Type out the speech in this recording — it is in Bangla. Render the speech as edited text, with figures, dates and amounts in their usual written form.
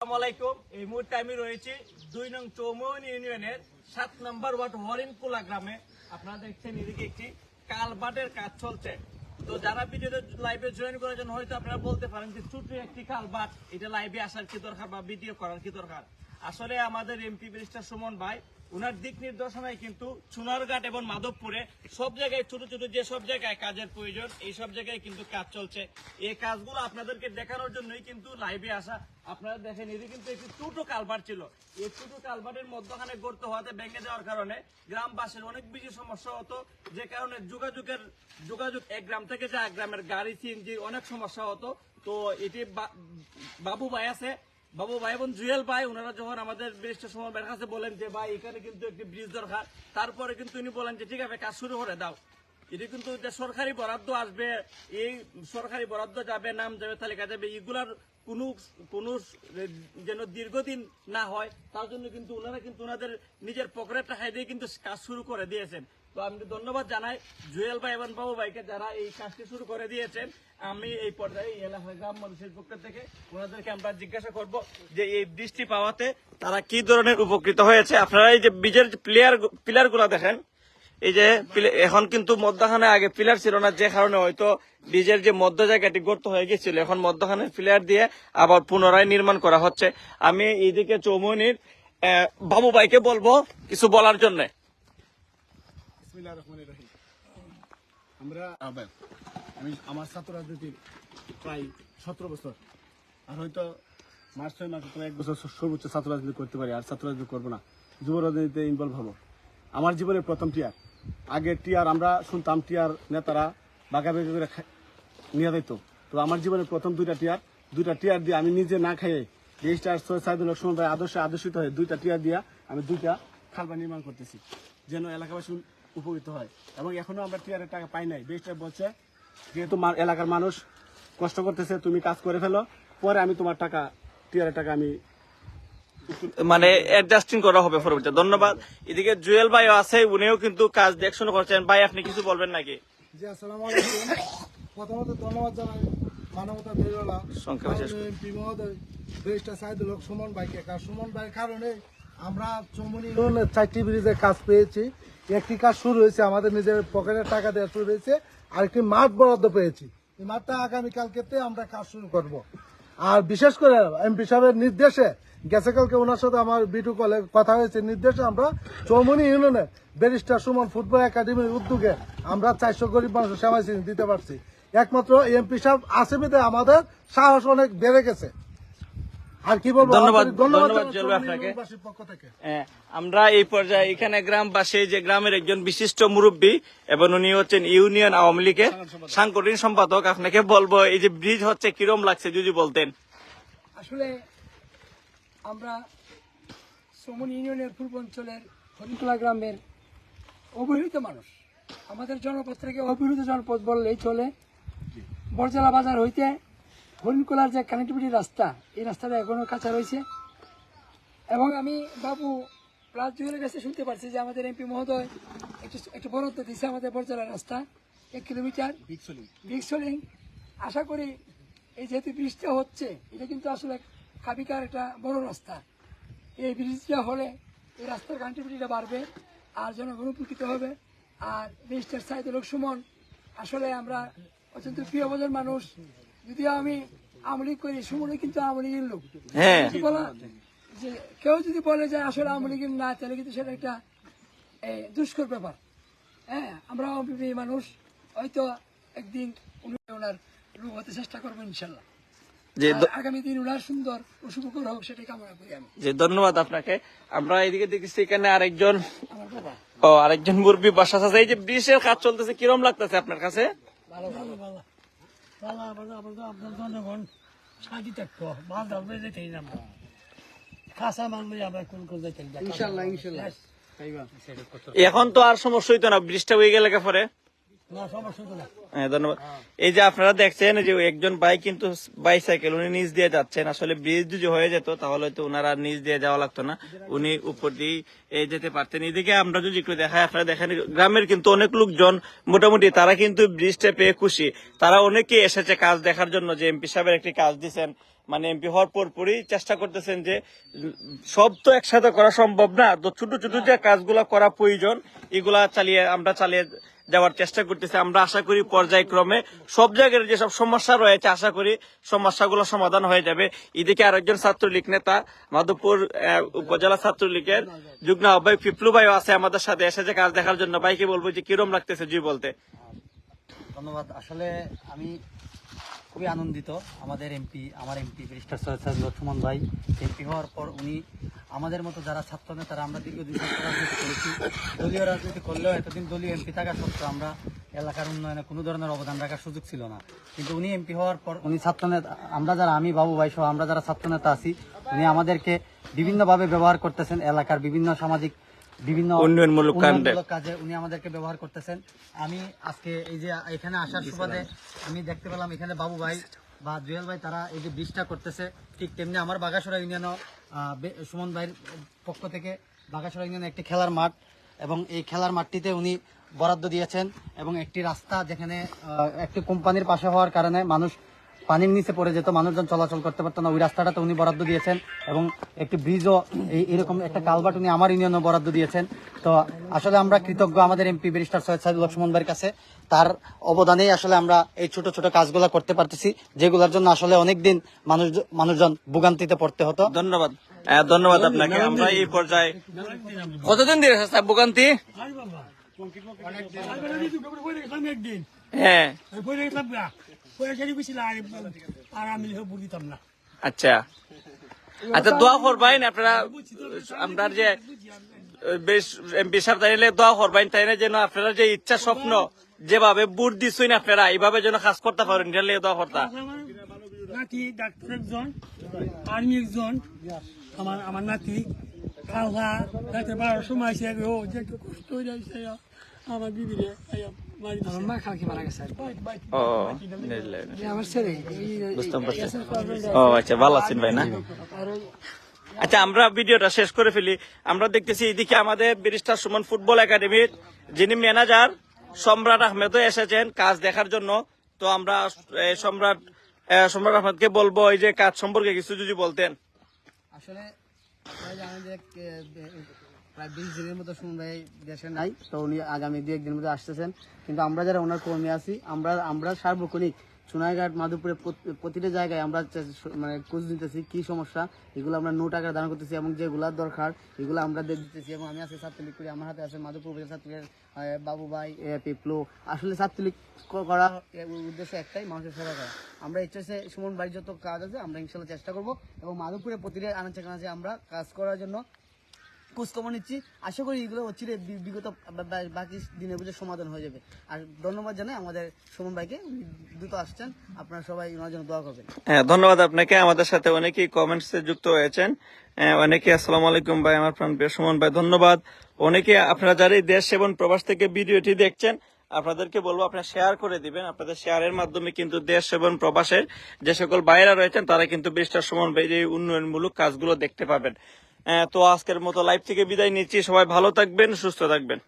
আসসালামাইকুম। এই মুহূর্তে আমি রয়েছি 2 নং চৌমুহনী ইউনিয়নের 7 নম্বর ওয়ার্ড হরিণকুলা গ্রামে। আপনারা দেখছেন এদিকে একটি কালভার্টের কাজ চলছে। তো যারা ভিডিওতে লাইভে জয়েন করার জন্য হয়তো আপনারা বলতে পারেন যে ছোট একটি কালভার্ট, এটা লাইভে আসার কি দরকার বা ভিডিও করার কি দরকার। আসলে আমাদের এমপি ব্যারিস্টার সুমন ভাই উনার দিক নির্দেশনায় কিন্তু চুনারঘাট এবং মাধবপুরে সব জায়গায় ছোট ছোট যে সব জায়গায় কাজের প্রয়োজন এই সব জায়গায় কিন্তু কাজ চলছে। এই কাজগুলো আপনাদেরকে দেখানোর জন্যই কিন্তু লাইভে আসা। আপনারা দেখেন এদিকে কিন্তু একটি ছোট কালভার্ট ছিল, এই ছোট কালভার্টের মধ্যখানে গর্ত হওয়াতে ভেঙে যাওয়ার কারণে গ্রামবাসীর অনেক বেশি সমস্যা হতো, যে কারণে যোগাযোগ এক গ্রাম থেকে যে এক গ্রামের গাড়ি সিএনজি অনেক সমস্যা হতো। তো এটি বাবু ভাই আছে, বাবু ভাই এবং জুয়েল ভাই, ওনারা যখন আমাদের ব্রিজটা সময় বের কাছে বলেন যে ভাই এখানে কিন্তু একটি ব্রিজ দরকার, তারপরে কিন্তু উনি বলেন যে ঠিক আছে কাজ শুরু করে দাও। এটি কিন্তু যে সরকারি বরাদ্দ আসবে, এই সরকারি বরাদ্দ যাবে, নাম যাবে, তালিকা যাবে, এগুলার কোনো যেন দীর্ঘদিন না হয় তার জন্য কিন্তু ওনারা কিন্তু ওনাদের নিজের পকেটের টাকা দিয়ে কিন্তু কাজ শুরু করে দিয়েছেন। তো আমি ধন্যবাদ জানাই জুয়েল ভাই এবং বাবু ভাইকে যারা এই কাজটি শুরু করে দিয়েছেন। আমি এই পর্যায়ে এই এলাকার গ্রাম মানুষের পক্ষ থেকে ওনাদেরকে আমরা জিজ্ঞাসা করব যে এই বৃষ্টি পাওয়াতে তারা কি ধরনের উপকৃত হয়েছে। আপনারা এই যে বীজের পিলার গুলা দেখেন, এই যে এখন কিন্তু মধ্যখানে আগে পিলার ছিল না, যে কারণে হয়তো বীজের যে মধ্য জায়গাটি গর্ত হয়ে গেছিল, এখন মধ্যখানে পিলার দিয়ে আবার পুনরায় নির্মাণ করা হচ্ছে। আমি এইদিকে চৌমুহনীর বাবু ভাইকে বলবো কিছু বলার জন্য। আমি আমার ছাত্র রাজনীতি প্রায় 17 বছর, আর হয়তো মাস 6 মাস 1 বছর সর্বোচ্চ ছাত্র রাজনীতি করতে পারি, আর ছাত্র রাজনীতি করবো না, যুব রাজনীতিতে ইনভলভ হবো। আমার জীবনের প্রথম টিয়ার, আগে টিয়ার আমরা শুনতাম টিয়ার নেতারা বাগাবাগি করে নিয়ে যেত। তো আমার জীবনের প্রথম দুইটা টিয়ার দিয়ে আমি নিজে না খাইয়ে রেজিস্ট্রার সৈয়দ সাইদুল হক সুমন ভাই আদর্শিত হয়ে 2টা টিয়ার দিয়া আমি 2টা খালবা নির্মাণ করতেছি, যেন এলাকাবাসী উপকৃত হয়। এবং এখনো আমরা টিয়ারের টাকা পাই নাই। রেজিস্ট্রার বলছে যেহেতু এলাকার মানুষ কষ্ট করতেছে, তুমি কাজ করে ফেলো, পরে আমি তোমার টাকা টিয়ারের টাকা আমি মানে অ্যাডজাস্টিং করা হবে পরবর্তী। ধন্যবাদ। এদিকে জুয়েল ভাইও আছে, উনিও কিন্তু কাজ দেখশন করছেন। ভাই আপনি কিছু বলবেন নাকি? জি, আসসালামু আলাইকুম। প্রথমত ধন্যবাদ জানাই মানবতা বেরোলা এমপি মহোদয় ব্যারিস্টার সাইদুল হক সুমন ভাইকে। সুমন ভাইয়ের কারণে আমরা চৌমুহনী ইউনিয়নের 4টি ব্রিজের কাজ পেয়েছি। একটি কাজ শুরু হয়েছে, আমাদের নিজের পকেটের টাকা দেওয়া শুরু হয়েছে, আরেকটি মাঠ বরাদ্দ পেয়েছি। এই মাঠটা আগামীকালকেতে আমরা কাজ শুরু করব। আর বিশেষ করে এমপি সাহেবের নির্দেশে গেছে কালকে ওনার সাথে আমার বিটু কলে কথা হয়েছে, নির্দেশে আমরা চৌমুহনী ইউনিয়নের ব্যারিস্টার সুমন ফুটবল একাডেমির উদ্যোগে আমরা 400 গরিব মানুষের সেবা দিতে পারছি। একমাত্র এমপি সাহেব আছে বিধে আমাদের সাহস অনেক বেড়ে গেছে। আর কি বলবো, ধন্যবাদ আপনাকে পক্ষ থেকে। আমরা এই পর্যায়ে এখানে গ্রামবাসী, যে গ্রামের একজন বিশিষ্ট মুরব্বী এবং উনি হচ্ছেন ইউনিয়ন আওয়ামী লীগের সাংগঠনিক সম্পাদক, আপনাকে বলবো এই যে ব্রিজ হচ্ছে কিরম লাগছে যদি বলতেন। আসলে আমরা চৌমুহনী ইউনিয়নের পূর্ব অঞ্চলের হরিণকুলা গ্রামের অবহেলিত মানুষ। আমাদের জনপদ থেকে অবহেলিত জনপদ বললেই চলে। বরজলা বাজার হইতে হরিণকুলার যে কানেক্টিভিটি রাস্তা, এই রাস্তাটা এখনো কাঁচা রয়েছে। এবং আমি বাবু প্লাস জুয়েলের কাছে শুনতে পারছি যে আমাদের এমপি মহোদয় একটু বরাদ্দ দিচ্ছে আমাদের বরজলা রাস্তা 1 কিলোমিটার বিক্সলিং। আশা করি এই যেহেতু ব্রিজটা হচ্ছে, এটা কিন্তু আসলে কাবিকার একটা বড় রাস্তা। এই ব্রিজটা হলে এই রাস্তার কানেক্টিভিটিটা বাড়বে আর জনগণ উপকৃত হবে। আর ব্যারিস্টার সাইদুল হক সুমন আসলে আমরা অত্যন্ত প্রিয়ভাজন মানুষ। যদিও আমি আওয়ামী লীগ করি, সুমনও কিন্তু আওয়ামী লীগের লোক। যে কেউ যদি বলে যে আসলে আওয়ামী লীগের না, তাহলে কিন্তু সেটা একটা দুষ্কর ব্যাপার। হ্যাঁ, আমরা আওয়ামী মানুষ, হয়তো একদিন উনি ওনার রূপ হতে চেষ্টা করবো ইনশাল্লাহ। আগামী দিন ওনার সুন্দর ও শুভকর হোক, সেটাই কামনা করি আমি। ধন্যবাদ আপনাকে। আমরা এদিকে দেখছি এখানে আরেকজন মুরব্বী বাসা আছে। এই যে ব্রিজের কাজ চলতেছে, কিরম লাগতেছে আপনার কাছে? এখন তো আর সমস্যা হইতো না, ব্রিজটা হয়ে গেলে পরে। হ্যাঁ, ধন্যবাদ। এই যে আপনারা দেখছেন যে একজন ভাই কিন্তু বাইসাইকেল উনি নিচ দিয়ে যাচ্ছেন। আসলে ব্রিজ যদি হয়ে যেত তাহলে তো ওনারা নিচ দিয়ে যাওয়া লাগতো না, উনি উপর দিয়ে যেতে পারতেন। এদিকে আমরা যদি একটু দেখাই, আপনারা দেখেন গ্রামের কিন্তু অনেক লোকজন মোটামুটি তারা কিন্তু ব্রিজটা পেয়ে খুশি। তারা অনেকে এসেছে কাজ দেখার জন্য, যে এমপি সাহেবের একটি কাজ দিচ্ছেন। মানে এমপি হওয়ার পরপরই চেষ্টা করতেছেন যে সব তো একসাথে করা সম্ভব না, তো ছোট ছোট যে কাজগুলো করা প্রয়োজন এগুলা আমরা চালিয়ে যাওয়ার চেষ্টা করতেছি। আমরা আশা করি পর্যায়ক্রমে সব জায়গায় যেসব সমস্যা রয়েছে আশা করি সমস্যাগুলো সমাধান হয়ে যাবে। এদিকে আরেকজন ছাত্রলীগ নেতা মাধবপুর উপজেলা ছাত্রলীগের যুগ্ম আহ্বায়ক পিপলু ভাইও আছে আমাদের সাথে, এসেছে কাজ দেখার জন্য। ভাইকে বলবো যে কিরম লাগতেছে জি বলতে। ধন্যবাদ। আসলে আমি খুবই আনন্দিত। আমার এমপি ব্যারিস্টার সৈয়দ সাইদুল হক সুমন ভাই এমপি হওয়ার পর উনি আমাদের মতো যারা ছাত্র নেতারা আমরা দীর্ঘদিন ছাত্র রাজনীতি করেছি, দলীয় রাজনীতি করলেও এতদিন দলীয় এমপি থাকা সত্ত্বেও আমরা এলাকার উন্নয়নে কোনো ধরনের অবদান রাখার সুযোগ ছিল না। কিন্তু উনি এমপি হওয়ার পর উনি ছাত্র নেতা, আমরা যারা আমি বাবু ভাই সহ আমরা যারা ছাত্র নেতা আছি, উনি আমাদেরকে বিভিন্নভাবে ব্যবহার করতেছেন। এলাকার বিভিন্ন সামাজিক বিভিন্ন উন্নয়নমূলক কাজে উনি আমাদেরকে ব্যবহার করতেছেন। আমি আজকে এই যে এখানে আসার সুবাদে আমি দেখতে পেলাম এখানে বাবু ভাই বা জুয়েল ভাই তারা এই যে ব্রিজটা করতেছে, ঠিক তেমনি আমার বাগাসরা ইউনিয়নও সুমন ভাইয়ের পক্ষ থেকে বাগাসরা ইউনিয়নে একটি খেলার মাঠ এবং এই খেলার মাঠটিতে উনি বরাদ্দ দিয়েছেন এবং একটি রাস্তা যেখানে একটি কোম্পানির পাশে হওয়ার কারণে মানুষ পানির নিচে পড়ে যেত, মানুষজন চলাচল করতে পারতো না, ওই রাস্তাটাতে উনি বরাদ্দ দিয়েছেন এবং একটি ব্রিজও এরকম একটা কালভার্ট উনি আমার ইউনিয়নে বরাদ্দ দিয়েছেন। তো আসলে আমরা কৃতজ্ঞ আমাদের এমপি ব্যারিস্টার সৈয়দ সাইদুল হক সুমন ভাইয়ের কাছে। তার অবদানেই আসলে আমরা এই ছোট ছোট কাজগুলো করতে পারতেছি, যেগুলোর জন্য আসলে অনেকদিন মানুষজন ভোগান্তিতে পড়তে হতো। ধন্যবাদ, ধন্যবাদ আপনাকে। আমরা এই পর্যায়ে কতদিন ধরে ভোগান্তি? হ্যাঁ, আচ্ছা আচ্ছা, দোয়া করবেন আপনারা। আমরা যে বেশ এমপি সাহেব তাইলে দোয়া করবেন, তাই না, যেন আপনারা যে ইচ্ছা স্বপ্ন যেভাবে বুট দিচ্ছেন আপনারা এইভাবে যেন কাজ করতে পারেন, দোয়া করতা। নাতি ডাক্তার একজন, আর্মি একজন, আমার নাতি খাওয়া রাতে 12টার সময় আসে ও যে একটু কষ্ট হয়ে যাচ্ছে আমার দিদিরে আমার মা কালকে মারা গেছে। ও আমার ছেলে বুঝতে পারছি। ও আচ্ছা, ভালো আছেন ভাই না? আচ্ছা, আমরা ভিডিওটা শেষ করে ফেলি। আমরা দেখতেছি এদিকে আমাদের ব্যারিস্টার সুমন ফুটবল একাডেমির যিনি ম্যানেজার সম্রাট আহমেদও এসেছেন কাজ দেখার জন্য। তো আমরা সম্রাট আহমেদকে বলবো এই যে কাজ সম্পর্কে কিছু যদি বলতেন। আসলে জানেন যে প্রায় 20 দিনের মতো সুমন ভাই দেশে নাই, তো উনি আগামী 2-1 দিনের মধ্যে আসতেছেন। কিন্তু আমরা যারা ওনার কর্মী আছি, আমরা সার্বক্ষণিক সোনাইঘাট মাধবপুরে প্রতিটা জায়গায় আমরা মানে খোঁজ নিতেছি কি সমস্যা, এগুলো আমরা নোট আকারে দান করতেছি এবং যেগুলো দরকার এগুলো আমরা দিতেছি। এবং আমি আছি ছাত্রলীগ করি, আমার হাতে আছে মাধবপুর উপজেলা ছাত্রলীগের বাবু ভাই পিপলু। আসলে ছাত্রলীগ করার উদ্দেশ্য একটাই, মানুষের সেবা করা। আমরা ইচ্ছে সুমন ভাই যত কাজ আছে আমরা ইনশাল্লাহ চেষ্টা করবো এবং মাধবপুরে প্রতিটা আনাচে কানাচে আমরা কাজ করার জন্য খোঁজখবর নিচ্ছি। আশা করি এগুলো হচ্ছে বিগত বাকি দিনের মধ্যে সমাধান হয়ে যাবে। আর ধন্যবাদ জানাই আমাদের সুমন ভাইকে, দ্রুত আসছেন। আপনারা সবাই ওনার জন্য দোয়া করবেন। হ্যাঁ, ধন্যবাদ আপনাকে। আমাদের সাথে অনেকেই কমেন্টসে যুক্ত হয়েছেন। অনেকে আসসালামু আলাইকুম ভাই, আমার প্রাণ প্রিয় সুমন ভাই, ধন্যবাদ। অনেকে আপনারা যারা এই দেশ এবং প্রবাস থেকে ভিডিওটি দেখছেন আপনাদেরকে বলবো আপনারা শেয়ার করে দিবেন। আপনাদের শেয়ারের মাধ্যমে কিন্তু দেশ এবং প্রবাসের যে সকল ভাইয়েরা রয়েছেন তারা কিন্তু ব্যারিস্টার সুমন ভাই এই উন্নয়নমূলক কাজগুলো দেখতে পাবেন। তো আজকের মতো লাইভ থেকে বিদায় নিচ্ছি। সবাই ভালো থাকবেন, সুস্থ থাকবেন।